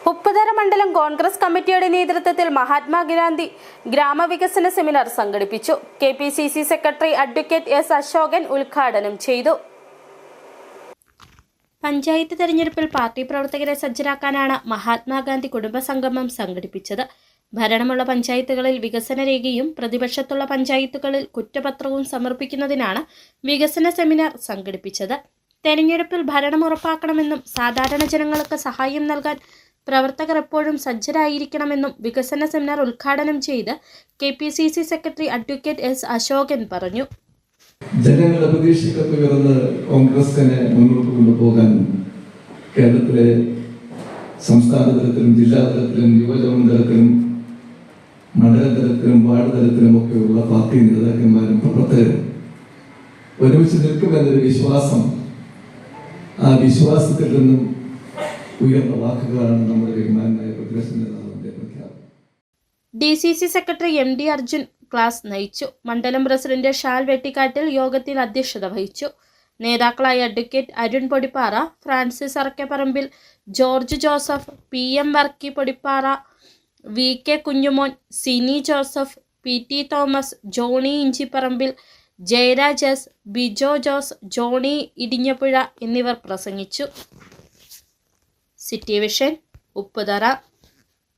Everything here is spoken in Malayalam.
ഉപ്പുതറ മണ്ഡലം കോൺഗ്രസ് കമ്മിറ്റിയുടെ നേതൃത്വത്തിൽ മഹാത്മാഗാന്ധി ഗ്രാമവികസന സെമിനാർ സംഘടിപ്പിച്ചു. KPCC secretary advocate S Ashokan ഉദ്ഘാടനം ചെയ്തു. പഞ്ചായത്ത് തെരഞ്ഞെടുപ്പിൽ പാർട്ടി പ്രവർത്തകരെ സജ്ജരാക്കാനാണ് മഹാത്മാഗാന്ധി കുടുംബസംഗമം സംഘടിപ്പിച്ചത്. ഭരണമുള്ള പഞ്ചായത്തുകളിൽ വികസന രേഖയും പ്രതിപക്ഷത്തുള്ള പഞ്ചായത്തുകളിൽ കുറ്റപത്രവും സമർപ്പിക്കുന്നതിനാണ് വികസന സെമിനാർ സംഘടിപ്പിച്ചത്. തെരഞ്ഞെടുപ്പിൽ ഭരണം ഉറപ്പാക്കണമെന്നും സാധാരണ ജനങ്ങൾക്ക് സഹായം നൽകാൻ പ്രവർത്തകർ എപ്പോഴും സജ്ജരായിരിക്കണമെന്നും വികസന സെമിനാർ ഉദ്ഘാടനം ചെയ്ത് KPCC secretary advocate S Ashokan പറഞ്ഞു. ജനങ്ങളുടെ പ്രതീക്ഷയ്ക്കൊക്കെ ഉയർന്ന് കോൺഗ്രസിനെ മുന്നോട്ട് കൊണ്ടുപോകാൻ കേരളത്തിലെ സംസ്ഥാന തലത്തിലും ജില്ലാ തലത്തിലും യുവജന തലത്തിലും മണ്ഡല തലത്തിലും വാർഡ് തലത്തിലും ഒക്കെയുള്ള പാർട്ടി നേതാക്കന്മാരും പ്രവർത്തകരും ഒരുമിച്ച് നിൽക്കുമെന്നൊരു വിശ്വാസം, ആ വിശ്വാസത്തിൽ നിന്നും ഉയർന്ന വാക്കുകളാണ് നമ്മുടെ ബഹുമാനായ പ്രതിപക്ഷ നേതാവിന്റെ പ്രഖ്യാപനം. DCC secretary MD Arjun class നയിച്ചു. മണ്ഡലം പ്രസിഡന്റ് ഷാൽ വെട്ടിക്കാട്ടിൽ യോഗത്തിൽ അധ്യക്ഷത വഹിച്ചു. നേതാക്കളായ advocate Arun Podippara, Francis Arakkaparambil, George Joseph, PM Varkey Podippara, VK Kunjumon, Sini Joseph, PT Thomas, Johnny Inchiparambil, Jayaraj S, Bijo Jose, Johnny Idinjappuzha എന്നിവർ പ്രസംഗിച്ചു. City vision, Upputhara.